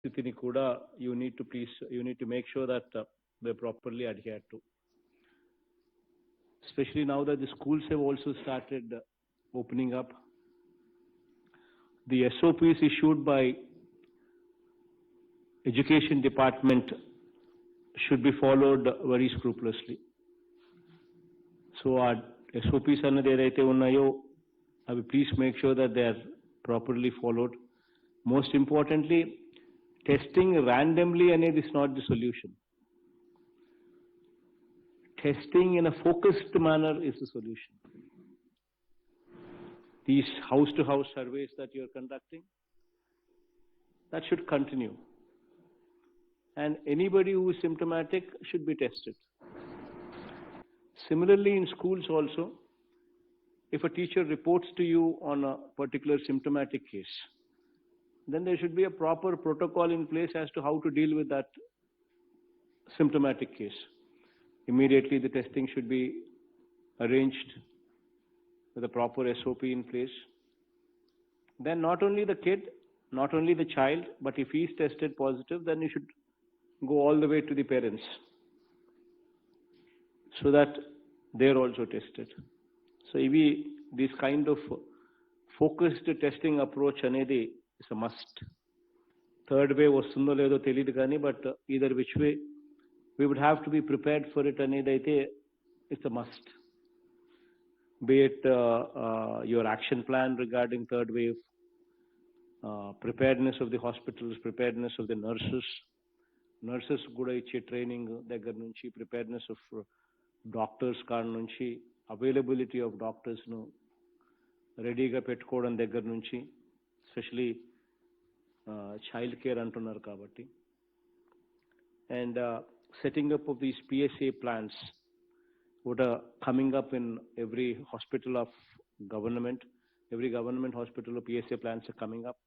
Sthitini kuda you need to make sure that they're properly adhered to. Especially now that the schools have also started opening up. The SOPs issued by Education Department should be followed very scrupulously. So our SOPs annadi edaithe unnayo, please make sure that they are properly followed. Most importantly, testing randomly anedi is not the solution. Testing in a focused manner is the solution. These house-to-house surveys that you're conducting, that should continue. And anybody who is symptomatic should be tested. Similarly, in schools also, if a teacher reports to you on a particular symptomatic case, then there should be a proper protocol in place as to how to deal with that symptomatic case. Immediately the testing should be arranged with a proper SOP in place. Then not only the kid, not only the child, but if he is tested positive, then you should go all the way to the parents so that they are also tested. So this kind of focused testing approach anedi is a must. Third wave vastundo ledo teliyadu gaani, but either which way we would have to be prepared for it anedi aithe it's a must. Be it your action plan regarding third wave, preparedness of the hospitals, preparedness of the nurses kuda iche training దగ్గర నుంచి, preparedness of doctors కాడ నుంచి, availability of doctors ను రెడీగా పెట్టుకోవడం దగ్గర నుంచి, especially child care అంటున్నారు కాబట్టి, and setting up of these PSA plans what are coming up in every hospital of government. Every government hospital of PSA plans are coming up.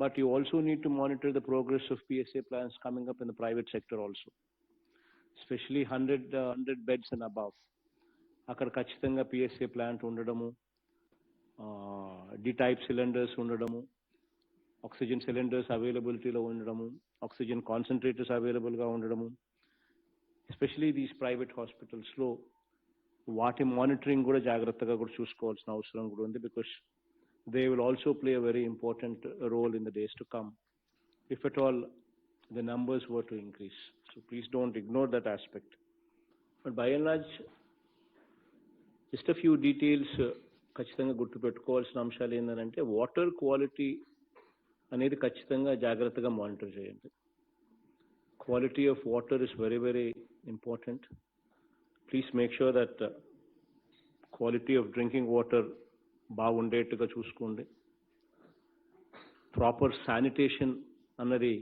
But you also need to monitor the progress of PSA plans coming up in the private sector also. Especially 100 beds and above. Akkada kachithanga PSA plant undadamu, D-type cylinders undadamu, oxygen cylinders availability lo undadamu, oxygen concentrators available ga undadamu. Especially these private hospitals లో వాటి monitoring కూడా జాగ్రత్తగా కూడా చూసుకోవాల్సిన అవసరం కూడా ఉంది, because they will also play a very important role in the days to come if at all the numbers were to increase. So please don't ignore that aspect. But by and large, just a few details ఖచ్చితంగా గుర్తుపెట్టుకోవాల్సిన అంశాలు ఏంటంటే, water quality అనేది ఖచ్చితంగా జాగ్రత్తగా monitor చేయండి. Quality of water is very, very important. Please make sure that quality of drinking water బాగుండేట్టుగా చూసుకోండి. Proper sanitation అన్నది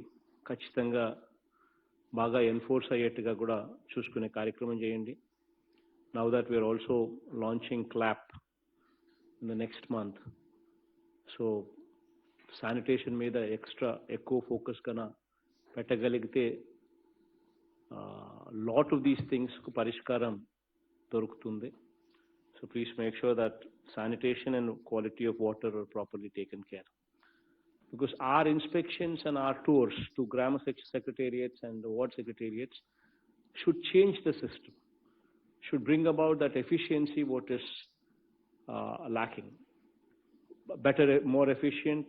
ఖచ్చితంగా బాగా ఎన్ఫోర్స్ అయ్యేట్టుగా కూడా చూసుకునే కార్యక్రమం చేయండి. Now that we are also launching CLAP in the next month, so sanitation మీద ఎక్కువ ఫోకస్ కన్నా పెట్టగలిగితే lot of these things కు పరిష్కారం దొరుకుతుంది. So please make sure that sanitation and quality of water are properly taken care. Because our inspections and our tours to Grama secretariats and ward secretariats should change the system, should bring about that efficiency what is lacking. Better, more efficient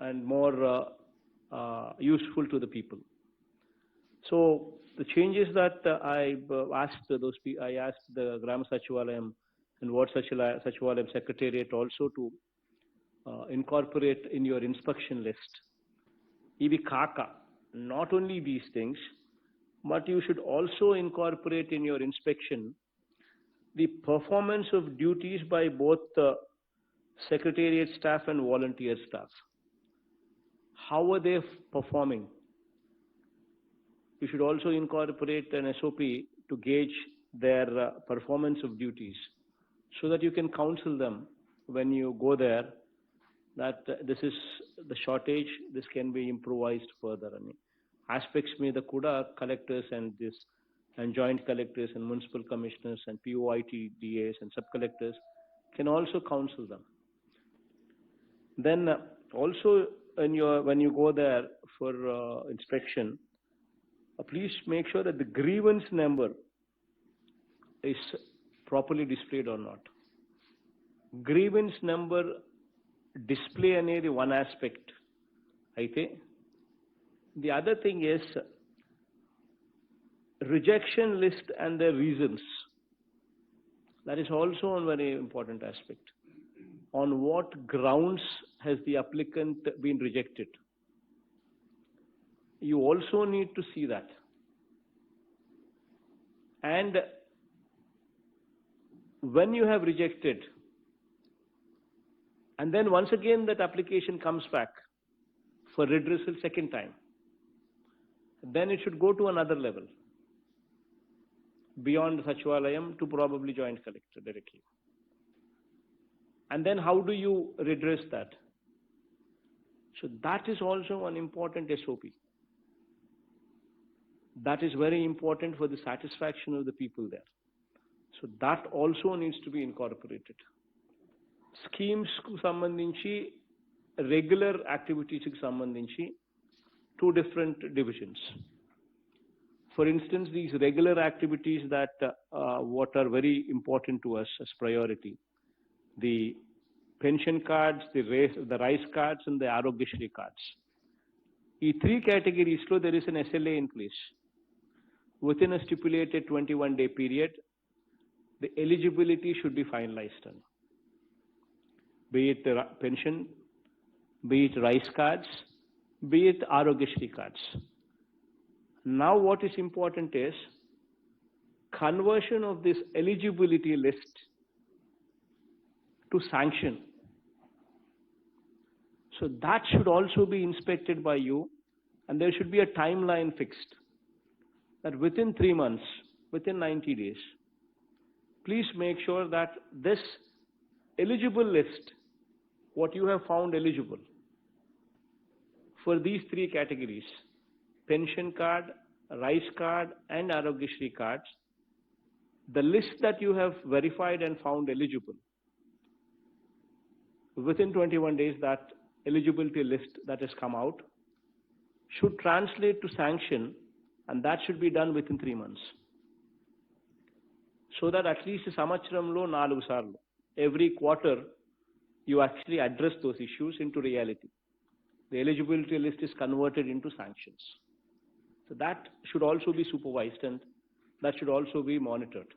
and more useful to the people. So the changes that I asked the Grama Sachivalayam and Ward Sachivalayam Secretariat also to incorporate in your inspection list. Ivi kaka, not only these things, but you should also incorporate in your inspection the performance of duties by both secretariat staff and volunteer staff. How are they performing? You should also incorporate an SOP to gauge their performance of duties, so that you can counsel them when you go there that this is the shortage, this can be improvised further. Aspects మీద కూడా collectors and joint collectors and municipal commissioners and POITDAs and sub-collectors can also counsel them. Then also when you go there for inspection, please make sure that the grievance number is properly displayed or not. Grievance number display అనేది one aspect. అయితే the other thing is rejection list and their reasons. That is also a very important aspect. On what grounds has the applicant been rejected? You also need to see that. And when you have rejected, and then once again that application comes back for redressal second time, then it should go to another level, beyond Sachivalayam to probably Joint Collector directly. And then how do you redress that? So that is also an important SOP. That is very important for the satisfaction of the people there. So that also needs to be incorporated. Schemes ku sambandhinchi, regular activities ku sambandhinchi, two different divisions. For instance, these regular activities that what are very important to us as priority, the pension cards, the rice cards, and the Arogyashri cards. In three categories, there is an SLA in place. Within a stipulated 21-day period, the eligibility should be finalized. Be it the pension, be it rice cards, be it Arogyashri cards. Now what is important is conversion of this eligibility list to sanction. So that should also be inspected by you, and there should be a timeline fixed that within 3 months, within 90 days, please make sure that this eligible list, what you have found eligible for these three categories, pension card, rice card, and Arogyashri cards, the list that you have verified and found eligible, within 21 days, that eligibility list that has come out should translate to sanction, and that should be done within 3 months. So that at least samvacharamlo 4 sarlu, every quarter, you actually address those issues into reality. The eligibility list is converted into sanctions. So that should also be supervised, and that should also be monitored.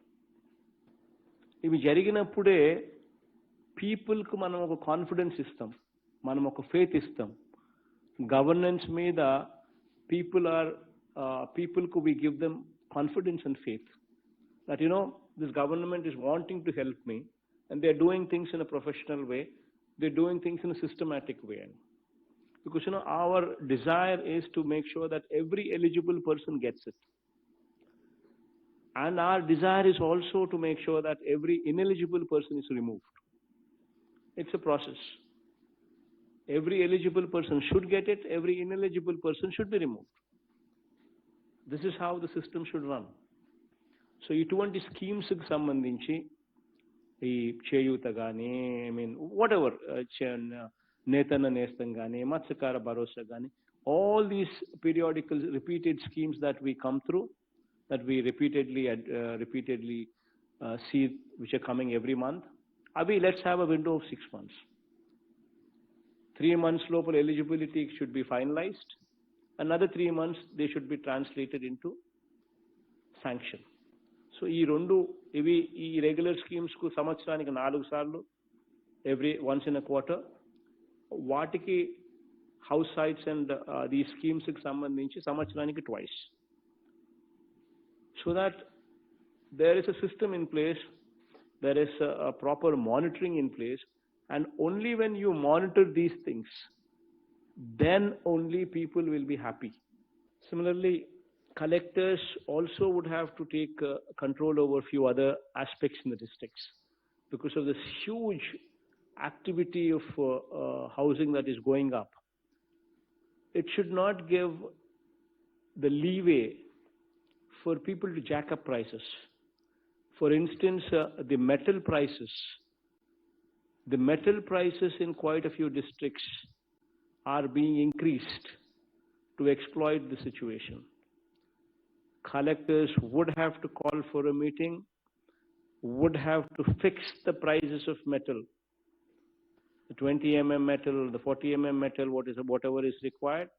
ఇవి జరిగినప్పుడే పీపుల్కు మనం ఒక confidence ఇస్తాం, మనం ఒక faith ఇస్తాం. Governance మీద పీపుల్కు we give them confidence and faith that, this government is wanting to help me, and they're doing things in a professional way, they're doing things in a systematic way. Because, our desire is to make sure that every eligible person gets it. And our desire is also to make sure that every ineligible person is removed. It's a process. Every eligible person should get it, every ineligible person should be removed. This is how the system should run. So, ఇటువంటి schemes కి సంబంధించి ఈ చేయూత కానీ, whatever, నేతన్న నేస్తం కానీ, మత్స్యకార భరోసా కానీ, all these periodical repeated schemes that we come through, that we repeatedly see, which are coming every month, let's have a window of 6 months. 3 months local eligibility should be finalized. Another 3 months, they should be translated into sanction. So, ఈ regular schemes కు సంవత్సరానికి 4 సార్లు, once in a quarter, వాటికి house sites and these schemes కి సంబంధించి సంవత్సరానికి twice. So that there is a system in place, there is a proper monitoring in place, and only when you monitor these things, then only people will be happy. Similarly, collectors also would have to take control over a few other aspects in the districts because of this huge activity of housing that is going up. It should not give the leeway for people to jack up prices. For instance, the metal prices in quite a few districts are being increased to exploit the situation. Collectors would have to call for a meeting, would have to fix the prices of metal, the 20 mm metal, the 40 mm metal, whatever is required.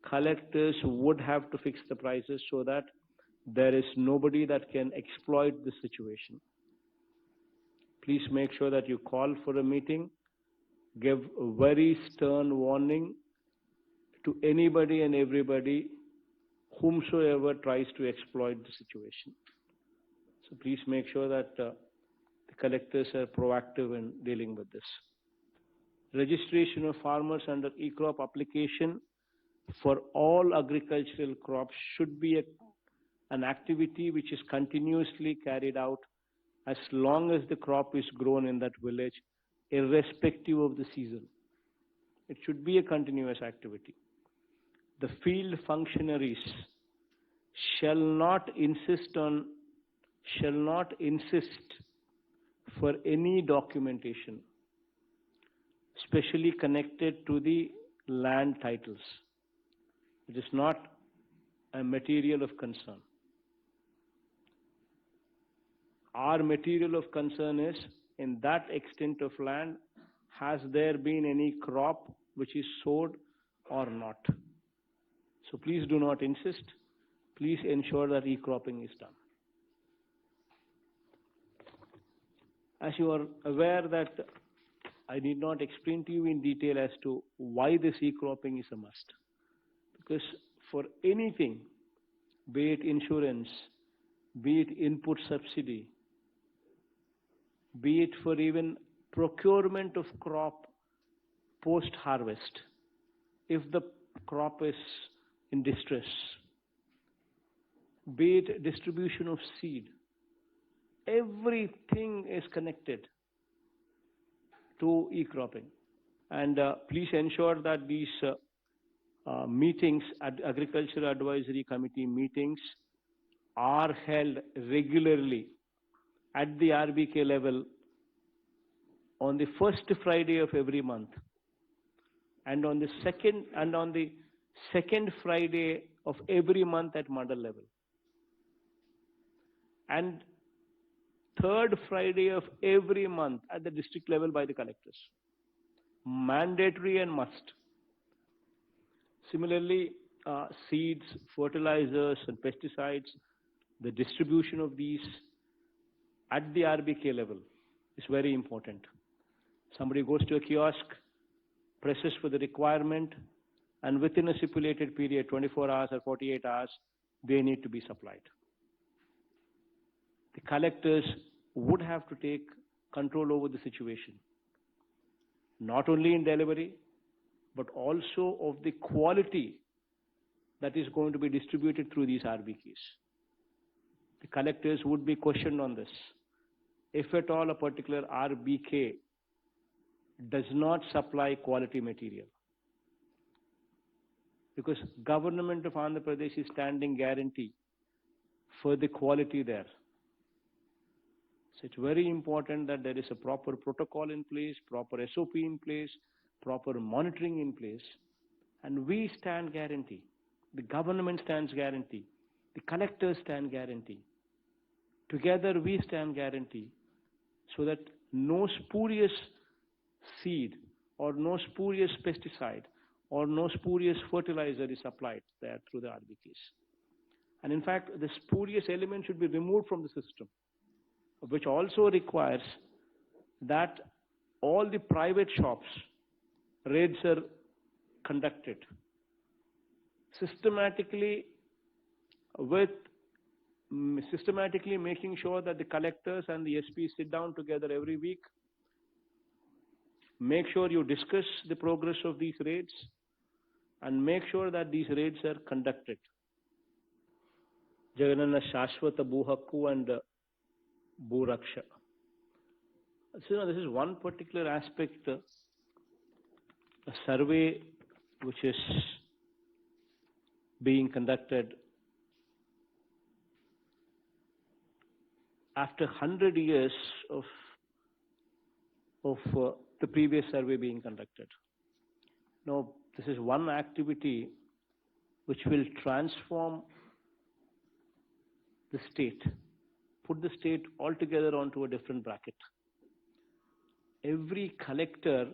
Collectors would have to fix the prices so that there is nobody that can exploit the situation. Please make sure that you call for a meeting, give a very stern warning to anybody and everybody whomsoever tries to exploit the situation. So please make sure that the collectors are proactive in dealing with this. Registration of farmers under e-crop application for all agricultural crops should be an activity which is continuously carried out as long as the crop is grown in that village, irrespective of the season. It should be a continuous activity. The field functionaries shall not insist for any documentation, especially connected to the land titles. It is not a material of concern. Our material of concern is, in that extent of land, has there been any crop which is sowed or not? So please do not insist. Please ensure that e-cropping is done. As you are aware that I need not explain to you in detail as to why this e-cropping is a must. Because for anything, be it insurance, be it input subsidy, be it for even procurement of crop post-harvest, if the crop is in distress, be it distribution of seed, everything is connected to e-cropping. And please ensure that these meetings, Agricultural Advisory Committee meetings, are held regularly at the RBK level on the first Friday of every month, and on the second Friday of every month at mandal level, and third Friday of every month at the district level by the collectors. Mandatory and must. Similarly, seeds, fertilizers, and pesticides, the distribution of these at the RBK level is very important. Somebody goes to a kiosk, presses for the requirement, and within a stipulated period, 24 hours or 48 hours, they need to be supplied. The collectors would have to take control over the situation, not only in delivery, but also of the quality that is going to be distributed through these RBKs. The collectors would be questioned on this. If at all a particular RBK does not supply quality material, because Government of Andhra Pradesh is standing guarantee for the quality there. So it's very important that there is a proper protocol in place, proper SOP in place, proper monitoring in place, and we stand guarantee. The government stands guarantee. The collectors stand guarantee. Together we stand guarantee so that no spurious seed or no spurious pesticide or no spurious fertilizer is applied there through the RBKs. And in fact, the spurious element should be removed from the system, which also requires that all the private shops, raids are conducted systematically making sure that the collectors and the SPs sit down together every week. Make sure you discuss the progress of these raids and make sure that these raids are conducted. Jagananna Shashwata Bhuhakku and Bhuraksha. So this is one particular aspect, a survey which is being conducted after 100 years of the previous survey being conducted. Now, This is one activity which will transform the state, put the state altogether onto a different bracket. Every collector,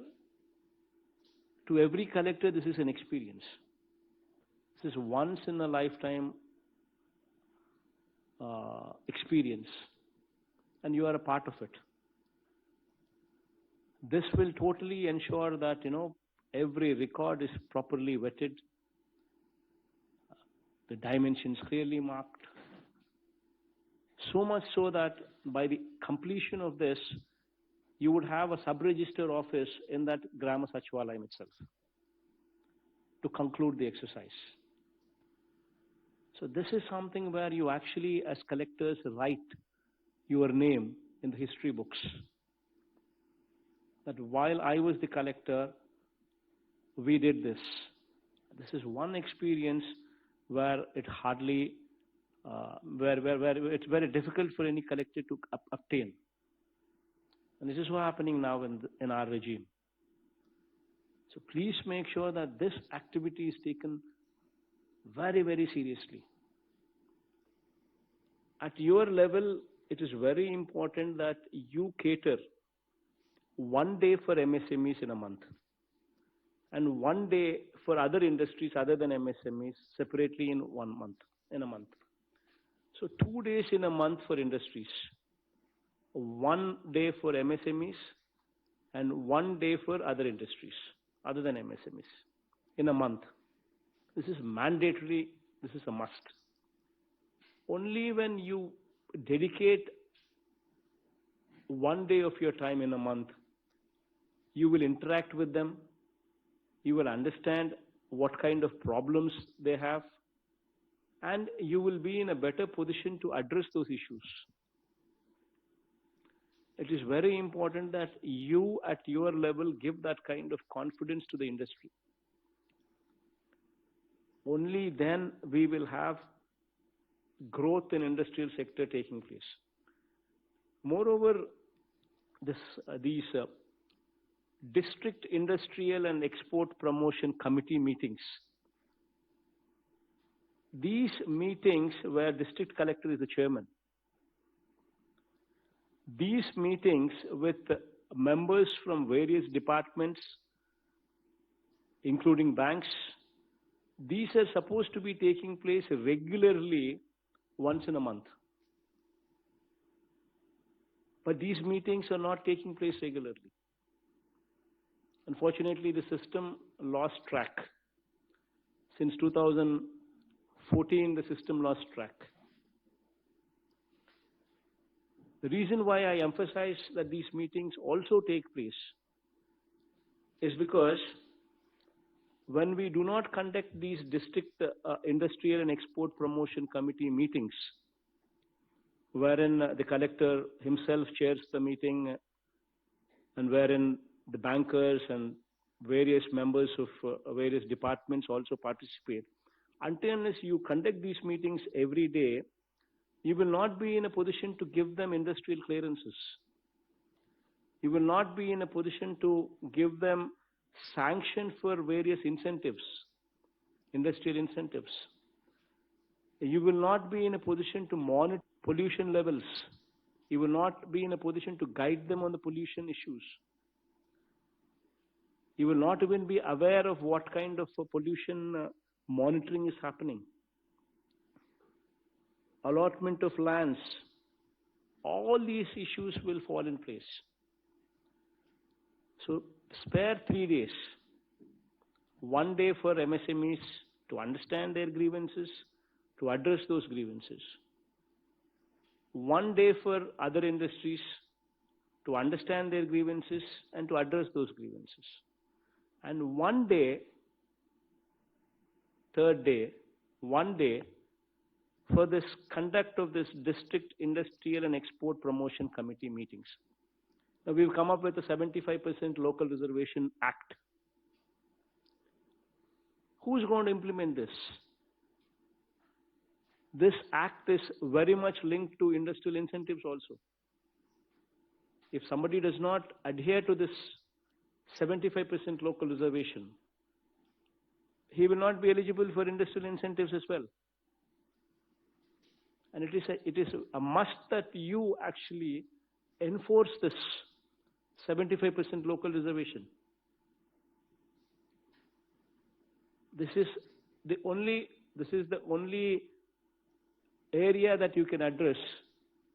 this is an experience. This is once in a lifetime experience, and you are a part of it. This will totally ensure that, every record is properly vetted, the dimensions clearly marked, so much so that by the completion of this, you would have a sub-register office in that Grama Sachivalayam itself to conclude the exercise. So this is something where you actually, as collectors, write your name in the history books. That while I was the collector, we did this. This is one experience where it hardly, where it's very difficult for any collector to obtain. And this is what's happening now in our regime. So please make sure that this activity is taken very, very seriously. At your level, it is very important that you cater one day for MSMEs in a month and one day for other industries other than MSMEs separately in a month. So 2 days in a month for industries, 1 day for MSMEs, and 1 day for other industries other than MSMEs in a month. This is mandatory, this is a must. Only when you dedicate 1 day of your time in a month, you will interact with them, you will understand what kind of problems they have, and you will be in a better position to address those issues. It is very important that you at your level give that kind of confidence to the industry. Only then we will have growth in industrial sector taking place. Moreover, these district industrial and export promotion committee meetings, these meetings where district collector is the chairman, these meetings with members from various departments, including banks, these are supposed to be taking place regularly once in a month. But these meetings are not taking place regularly. Unfortunately, the system lost track. Since 2014, the system lost track. The reason why I emphasize that these meetings also take place is because when we do not conduct these district industrial and export promotion committee meetings, wherein the collector himself chairs the meeting and wherein the bankers and various members of various departments also participate, until unless you conduct these meetings every day, you will not be in a position to give them industrial clearances. You will not be in a position to give them sanction for various incentives, industrial incentives. You will not be in a position to monitor pollution levels. You will not be in a position to guide them on the pollution issues. You will not even be aware of what kind of pollution monitoring is happening. Allotment of lands, all these issues will fall in place. So spare 3 days, 1 day for MSMEs to understand their grievances, to address those grievances. 1 day for other industries to understand their grievances and to address those grievances. And 1 day, third day, 1 day for this conduct of this district industrial and export promotion committee meetings. Now we've come up with a 75% local reservation act. Who's going to implement this? This act is very much linked to industrial incentives also. If somebody does not adhere to this 75% local reservation, he will not be eligible for industrial incentives as well. And it is a must that you actually enforce this 75% local reservation. This is the only area that you can address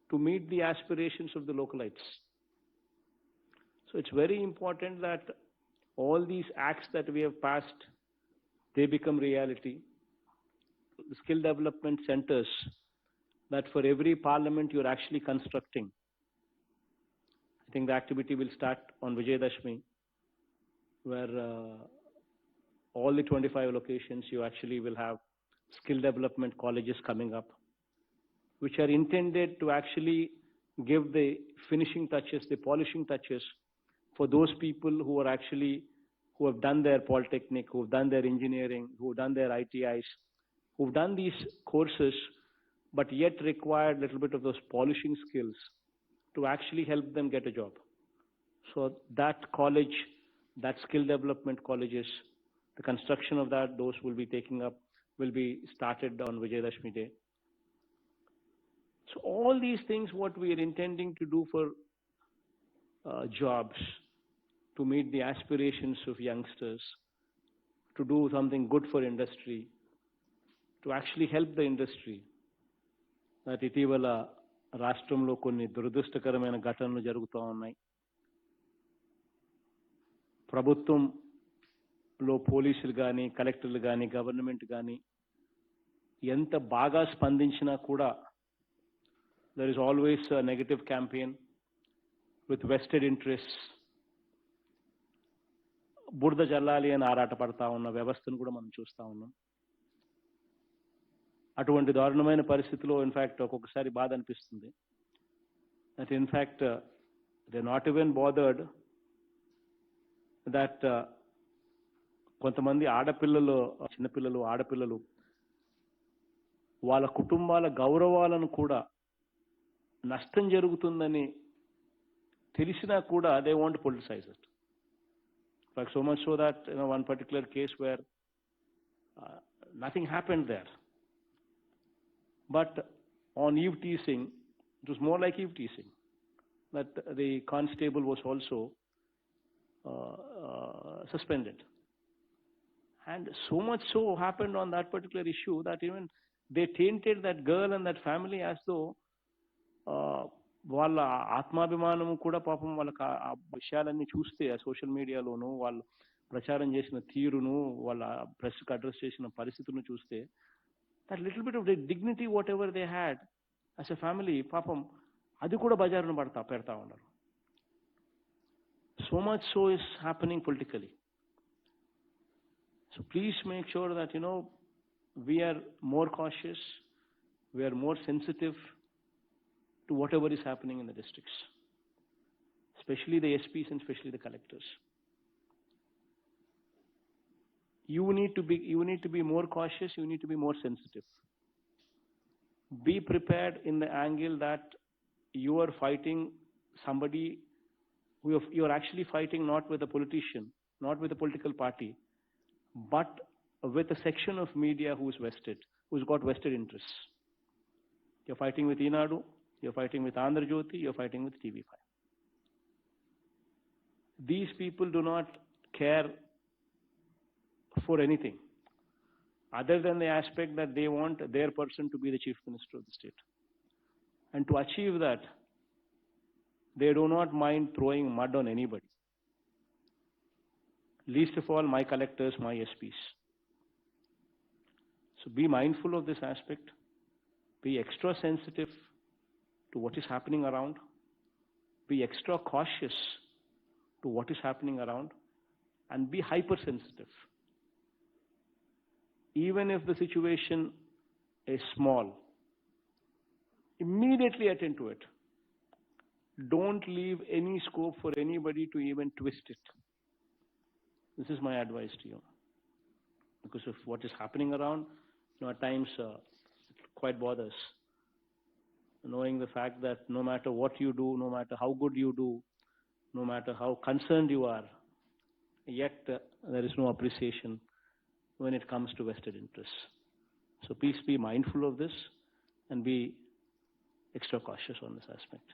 to meet the aspirations of the localites. So it's very important that all these acts that we have passed, they become reality. The skill development centers that for every parliament you're actually constructing. I think the activity will start on Vijayadashmi, where all the 25 locations you actually will have skill development colleges coming up, which are intended to actually give the finishing touches, the polishing touches for those people who have done their polytechnic, who have done their engineering, who have done their ITIs, who have done these courses, but yet require a little bit of those polishing skills to actually help them get a job. So that college, that skill development colleges, the construction of those will be started on Vijayadashmi Day. So all these things, what we are intending to do for jobs, to meet the aspirations of youngsters, to do something good for industry, to actually help the industry. That ఇటీవల రాష్ట్రంలో కొన్ని దురదృష్టకరమైన ఘటనలు జరుగుతూ ఉన్నాయి. ప్రభుత్వంలో పోలీసులు కానీ, కలెక్టర్లు కానీ, గవర్నమెంట్ కానీ ఎంత బాగా స్పందించినా కూడా there is always a negative campaign with vested interests. బురద జల్లాలి అని ఆరాటపడతా ఉన్న వ్యవస్థను కూడా మనం చూస్తూ ఉన్నాం. అటువంటి దారుణమైన పరిస్థితిలో ఇన్ఫ్యాక్ట్ ఒక్కొక్కసారి బాధ అనిపిస్తుంది. That in fact they not even bothered that కొంతమంది ఆడపిల్లలు, చిన్నపిల్లలు, ఆడపిల్లలు వాళ్ళ కుటుంబాల గౌరవాలను కూడా నష్టం జరుగుతుందని తెలిసినా కూడా they want politicise it. Like so much so that one particular case where nothing happened there, but on eve teasing, it was more like eve teasing, that the constable was also suspended, and so much so happened on that particular issue that even they tainted that girl and that family as though వాళ్ళ ఆత్మాభిమానం కూడా పాపం వాళ్ళకి ఆ విషయాలన్నీ చూస్తే social మీడియాలోను వాళ్ళు ప్రచారం చేసిన తీరును, వాళ్ళ ప్రెస్కి అడ్రస్ చేసిన పరిస్థితులను చూస్తే that little bit of the dignity what ever they had as a family, పాపం అది కూడా బజారును పెడతా ఉన్నారు. So much so is happening politically. So please make sure that we are more cautious, we are more sensitive to whatever is happening in the districts, especially the SPs and especially the collectors. You need to be more cautious, you need to be more sensitive. Be prepared in the angle that you are fighting somebody who you are actually fighting not with a politician, not with a political party, but with a section of media who's got vested interests. You're fighting with Eenadu, you're fighting with Andhra Jyoti, you're fighting with TV5. These people do not care for anything other than the aspect that they want their person to be the chief minister of the state. And to achieve that, they do not mind throwing mud on anybody. Least of all, my collectors, my SPs. So be mindful of this aspect. Be extra sensitive to what is happening around. Be extra cautious to what is happening around. And be hypersensitive. Even if the situation is small, immediately attend to it. Don't leave any scope for anybody to even twist it. This is my advice to you. Because of what is happening around, at times it quite bothers. Knowing the fact that no matter what you do, no matter how good you do, no matter how concerned you are, yet there is no appreciation. when it comes to vested interests. So please be mindful of this and be extra cautious on this aspect.